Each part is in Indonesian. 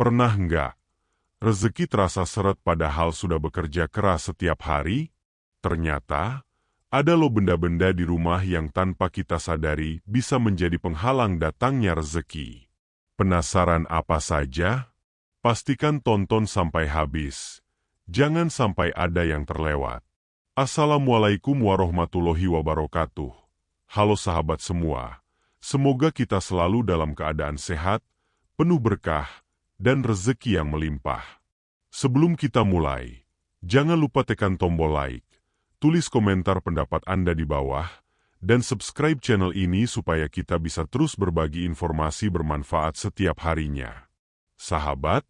Pernah nggak rezeki terasa seret padahal sudah bekerja keras setiap hari? Ternyata, ada loh benda-benda di rumah yang tanpa kita sadari bisa menjadi penghalang datangnya rezeki. Penasaran apa saja? Pastikan tonton sampai habis. Jangan sampai ada yang terlewat. Assalamualaikum warahmatullahi wabarakatuh. Halo sahabat semua. Semoga kita selalu dalam keadaan sehat, penuh berkah, dan rezeki yang melimpah. Sebelum kita mulai, jangan lupa tekan tombol like, tulis komentar pendapat Anda di bawah, dan subscribe channel ini supaya kita bisa terus berbagi informasi bermanfaat setiap harinya. Sahabat,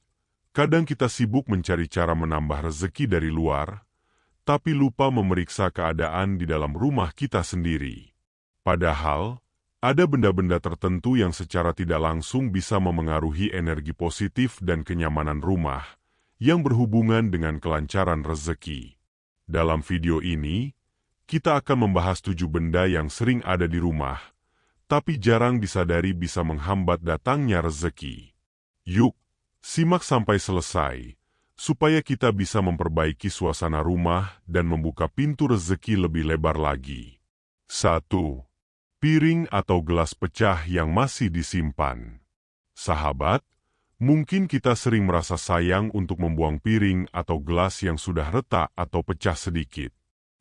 kadang kita sibuk mencari cara menambah rezeki dari luar, tapi lupa memeriksa keadaan di dalam rumah kita sendiri. Padahal, ada benda-benda tertentu yang secara tidak langsung bisa memengaruhi energi positif dan kenyamanan rumah, yang berhubungan dengan kelancaran rezeki. Dalam video ini, kita akan membahas 7 benda yang sering ada di rumah, tapi jarang disadari bisa menghambat datangnya rezeki. Yuk, simak sampai selesai, supaya kita bisa memperbaiki suasana rumah dan membuka pintu rezeki lebih lebar lagi. 1. Piring atau gelas pecah yang masih disimpan. Sahabat, mungkin kita sering merasa sayang untuk membuang piring atau gelas yang sudah retak atau pecah sedikit.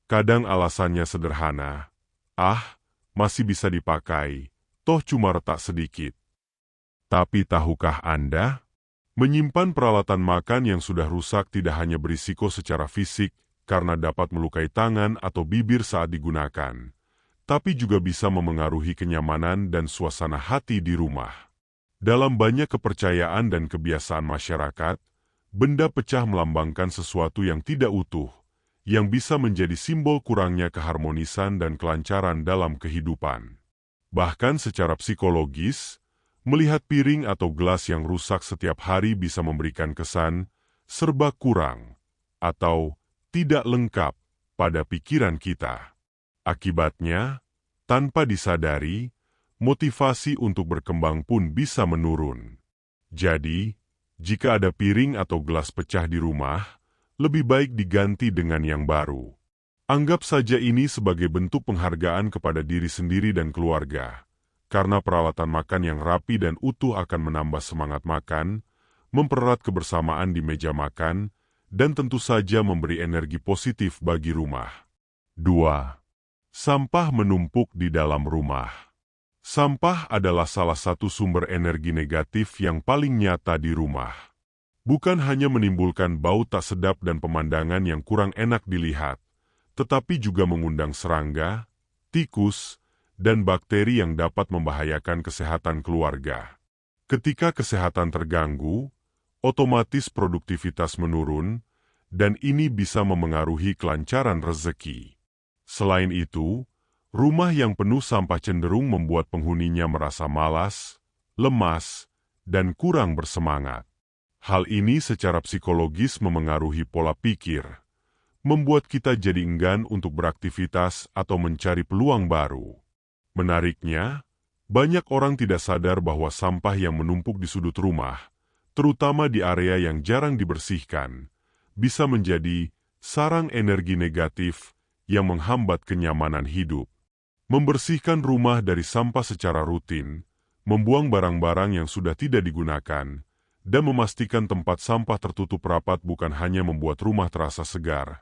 Kadang alasannya sederhana, masih bisa dipakai, toh cuma retak sedikit. Tapi tahukah Anda? Menyimpan peralatan makan yang sudah rusak tidak hanya berisiko secara fisik, karena dapat melukai tangan atau bibir saat digunakan, tapi juga bisa memengaruhi kenyamanan dan suasana hati di rumah. Dalam banyak kepercayaan dan kebiasaan masyarakat, benda pecah melambangkan sesuatu yang tidak utuh, yang bisa menjadi simbol kurangnya keharmonisan dan kelancaran dalam kehidupan. Bahkan secara psikologis, melihat piring atau gelas yang rusak setiap hari bisa memberikan kesan serba kurang atau tidak lengkap pada pikiran kita. Akibatnya, tanpa disadari, motivasi untuk berkembang pun bisa menurun. Jadi, jika ada piring atau gelas pecah di rumah, lebih baik diganti dengan yang baru. Anggap saja ini sebagai bentuk penghargaan kepada diri sendiri dan keluarga, karena peralatan makan yang rapi dan utuh akan menambah semangat makan, mempererat kebersamaan di meja makan, dan tentu saja memberi energi positif bagi rumah. 2. Sampah menumpuk di dalam rumah. Sampah adalah salah satu sumber energi negatif yang paling nyata di rumah. Bukan hanya menimbulkan bau tak sedap dan pemandangan yang kurang enak dilihat, tetapi juga mengundang serangga, tikus, dan bakteri yang dapat membahayakan kesehatan keluarga. Ketika kesehatan terganggu, otomatis produktivitas menurun, dan ini bisa memengaruhi kelancaran rezeki. Selain itu, rumah yang penuh sampah cenderung membuat penghuninya merasa malas, lemas, dan kurang bersemangat. Hal ini secara psikologis memengaruhi pola pikir, membuat kita jadi enggan untuk beraktivitas atau mencari peluang baru. Menariknya, banyak orang tidak sadar bahwa sampah yang menumpuk di sudut rumah, terutama di area yang jarang dibersihkan, bisa menjadi sarang energi negatif yang menghambat kenyamanan hidup. Membersihkan rumah dari sampah secara rutin, membuang barang-barang yang sudah tidak digunakan, dan memastikan tempat sampah tertutup rapat bukan hanya membuat rumah terasa segar,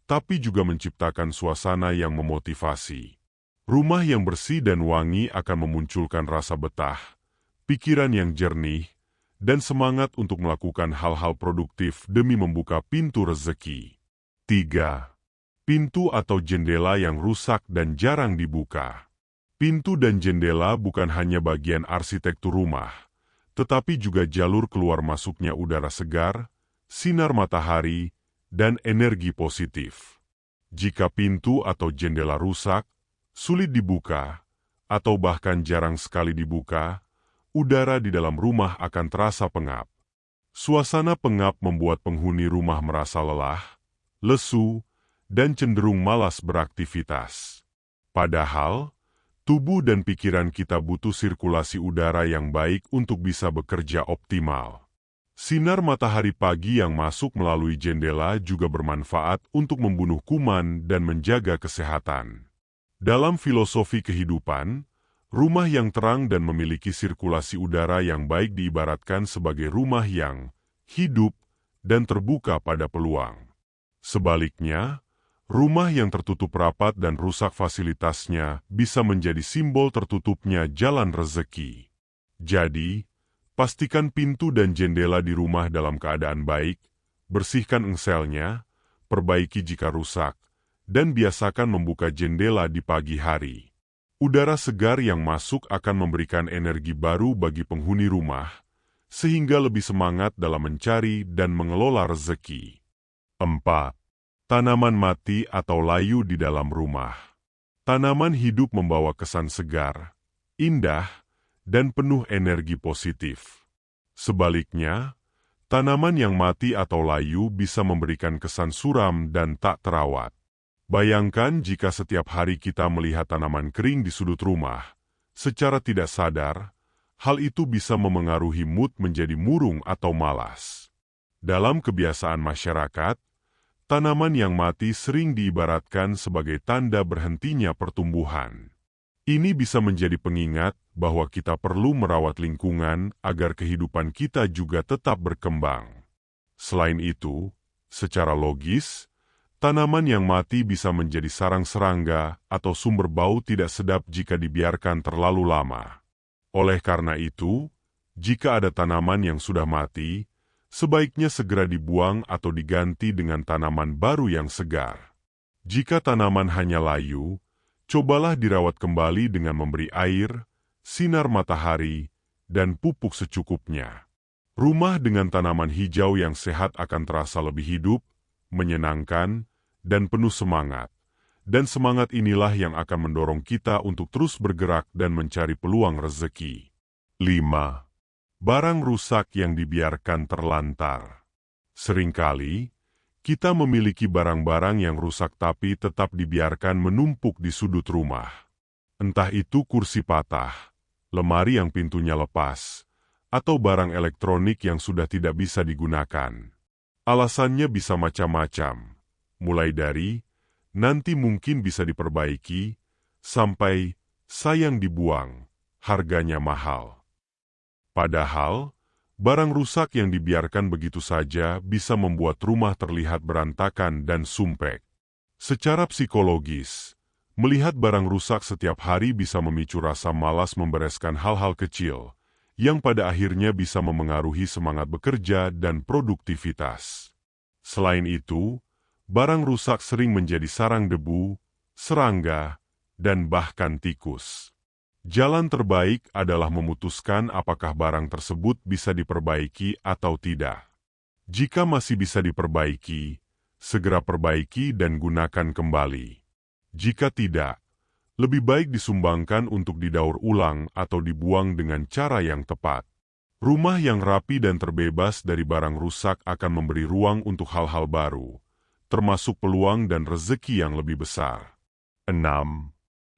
tapi juga menciptakan suasana yang memotivasi. Rumah yang bersih dan wangi akan memunculkan rasa betah, pikiran yang jernih, dan semangat untuk melakukan hal-hal produktif demi membuka pintu rezeki. 3. Pintu atau jendela yang rusak dan jarang dibuka. Pintu dan jendela bukan hanya bagian arsitektur rumah, tetapi juga jalur keluar masuknya udara segar, sinar matahari, dan energi positif. Jika pintu atau jendela rusak, sulit dibuka, atau bahkan jarang sekali dibuka, udara di dalam rumah akan terasa pengap. Suasana pengap membuat penghuni rumah merasa lelah, lesu, dan cenderung malas beraktivitas. Padahal, tubuh dan pikiran kita butuh sirkulasi udara yang baik untuk bisa bekerja optimal. Sinar matahari pagi yang masuk melalui jendela juga bermanfaat untuk membunuh kuman dan menjaga kesehatan. Dalam filosofi kehidupan, rumah yang terang dan memiliki sirkulasi udara yang baik diibaratkan sebagai rumah yang hidup dan terbuka pada peluang. Sebaliknya, rumah yang tertutup rapat dan rusak fasilitasnya bisa menjadi simbol tertutupnya jalan rezeki. Jadi, pastikan pintu dan jendela di rumah dalam keadaan baik, bersihkan engselnya, perbaiki jika rusak, dan biasakan membuka jendela di pagi hari. Udara segar yang masuk akan memberikan energi baru bagi penghuni rumah, sehingga lebih semangat dalam mencari dan mengelola rezeki. 4. Tanaman mati atau layu di dalam rumah. Tanaman hidup membawa kesan segar, indah, dan penuh energi positif. Sebaliknya, tanaman yang mati atau layu bisa memberikan kesan suram dan tak terawat. Bayangkan jika setiap hari kita melihat tanaman kering di sudut rumah, secara tidak sadar, hal itu bisa memengaruhi mood menjadi murung atau malas. Dalam kebiasaan masyarakat, tanaman yang mati sering diibaratkan sebagai tanda berhentinya pertumbuhan. Ini bisa menjadi pengingat bahwa kita perlu merawat lingkungan agar kehidupan kita juga tetap berkembang. Selain itu, secara logis, tanaman yang mati bisa menjadi sarang serangga atau sumber bau tidak sedap jika dibiarkan terlalu lama. Oleh karena itu, jika ada tanaman yang sudah mati, sebaiknya segera dibuang atau diganti dengan tanaman baru yang segar. Jika tanaman hanya layu, cobalah dirawat kembali dengan memberi air, sinar matahari, dan pupuk secukupnya. Rumah dengan tanaman hijau yang sehat akan terasa lebih hidup, menyenangkan, dan penuh semangat. Dan semangat inilah yang akan mendorong kita untuk terus bergerak dan mencari peluang rezeki. 5. Barang rusak yang dibiarkan terlantar. Seringkali, kita memiliki barang-barang yang rusak tapi tetap dibiarkan menumpuk di sudut rumah. Entah itu kursi patah, lemari yang pintunya lepas, atau barang elektronik yang sudah tidak bisa digunakan. Alasannya bisa macam-macam, mulai dari nanti mungkin bisa diperbaiki, sampai sayang dibuang, harganya mahal. Padahal, barang rusak yang dibiarkan begitu saja bisa membuat rumah terlihat berantakan dan sumpek. Secara psikologis, melihat barang rusak setiap hari bisa memicu rasa malas membereskan hal-hal kecil, yang pada akhirnya bisa memengaruhi semangat bekerja dan produktivitas. Selain itu, barang rusak sering menjadi sarang debu, serangga, dan bahkan tikus. Jalan terbaik adalah memutuskan apakah barang tersebut bisa diperbaiki atau tidak. Jika masih bisa diperbaiki, segera perbaiki dan gunakan kembali. Jika tidak, lebih baik disumbangkan untuk didaur ulang atau dibuang dengan cara yang tepat. Rumah yang rapi dan terbebas dari barang rusak akan memberi ruang untuk hal-hal baru, termasuk peluang dan rezeki yang lebih besar. 6.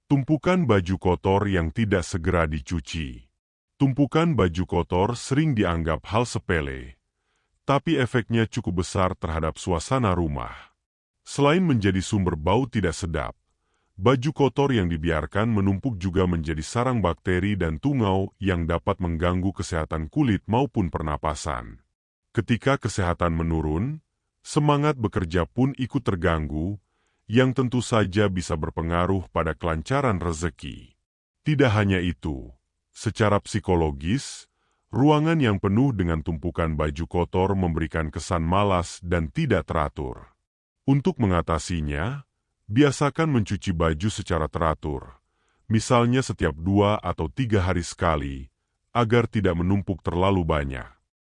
Tumpukan baju kotor yang tidak segera dicuci. Tumpukan baju kotor sering dianggap hal sepele, tapi efeknya cukup besar terhadap suasana rumah. Selain menjadi sumber bau tidak sedap, baju kotor yang dibiarkan menumpuk juga menjadi sarang bakteri dan tungau yang dapat mengganggu kesehatan kulit maupun pernapasan. Ketika kesehatan menurun, semangat bekerja pun ikut terganggu, yang tentu saja bisa berpengaruh pada kelancaran rezeki. Tidak hanya itu, secara psikologis, ruangan yang penuh dengan tumpukan baju kotor memberikan kesan malas dan tidak teratur. Untuk mengatasinya, biasakan mencuci baju secara teratur, misalnya setiap 2 atau 3 hari sekali, agar tidak menumpuk terlalu banyak.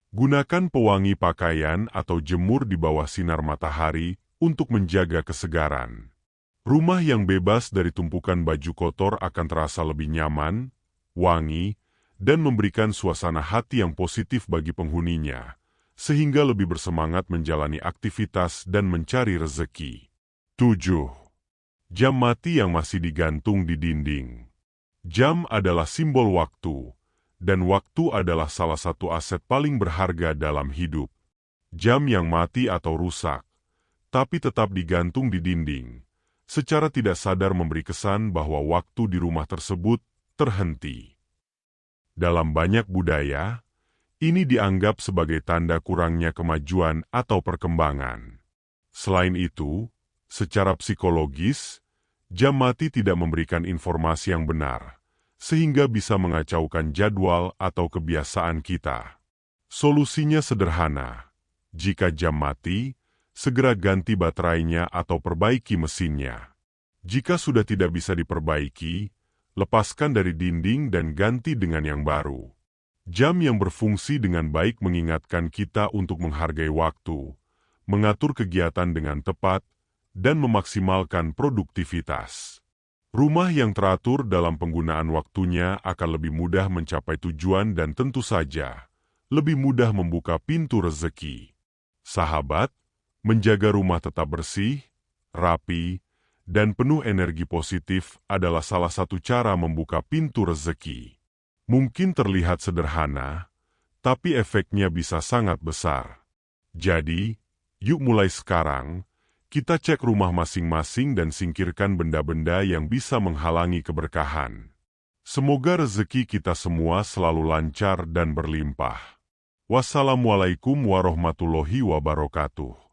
Gunakan pewangi pakaian atau jemur di bawah sinar matahari untuk menjaga kesegaran. Rumah yang bebas dari tumpukan baju kotor akan terasa lebih nyaman, wangi, dan memberikan suasana hati yang positif bagi penghuninya, sehingga lebih bersemangat menjalani aktivitas dan mencari rezeki. 7. Jam mati yang masih digantung di dinding. Jam adalah simbol waktu, Dan waktu adalah salah satu aset paling berharga dalam hidup. Jam yang mati atau rusak, tapi tetap digantung di dinding, secara tidak sadar memberi kesan bahwa waktu di rumah tersebut terhenti. Dalam banyak budaya, ini dianggap sebagai tanda kurangnya kemajuan atau perkembangan. Selain itu, secara psikologis, jam mati tidak memberikan informasi yang benar, sehingga bisa mengacaukan jadwal atau kebiasaan kita. Solusinya sederhana. Jika jam mati, segera ganti baterainya atau perbaiki mesinnya. Jika sudah tidak bisa diperbaiki, lepaskan dari dinding dan ganti dengan yang baru. Jam yang berfungsi dengan baik mengingatkan kita untuk menghargai waktu, mengatur kegiatan dengan tepat, dan memaksimalkan produktivitas. Rumah yang teratur dalam penggunaan waktunya akan lebih mudah mencapai tujuan dan tentu saja lebih mudah membuka pintu rezeki. Sahabat, menjaga rumah tetap bersih, rapi, dan penuh energi positif adalah salah satu cara membuka pintu rezeki. Mungkin terlihat sederhana, tapi efeknya bisa sangat besar. Jadi, yuk mulai sekarang, kita cek rumah masing-masing dan singkirkan benda-benda yang bisa menghalangi keberkahan. Semoga rezeki kita semua selalu lancar dan berlimpah. Wassalamualaikum warahmatullahi wabarakatuh.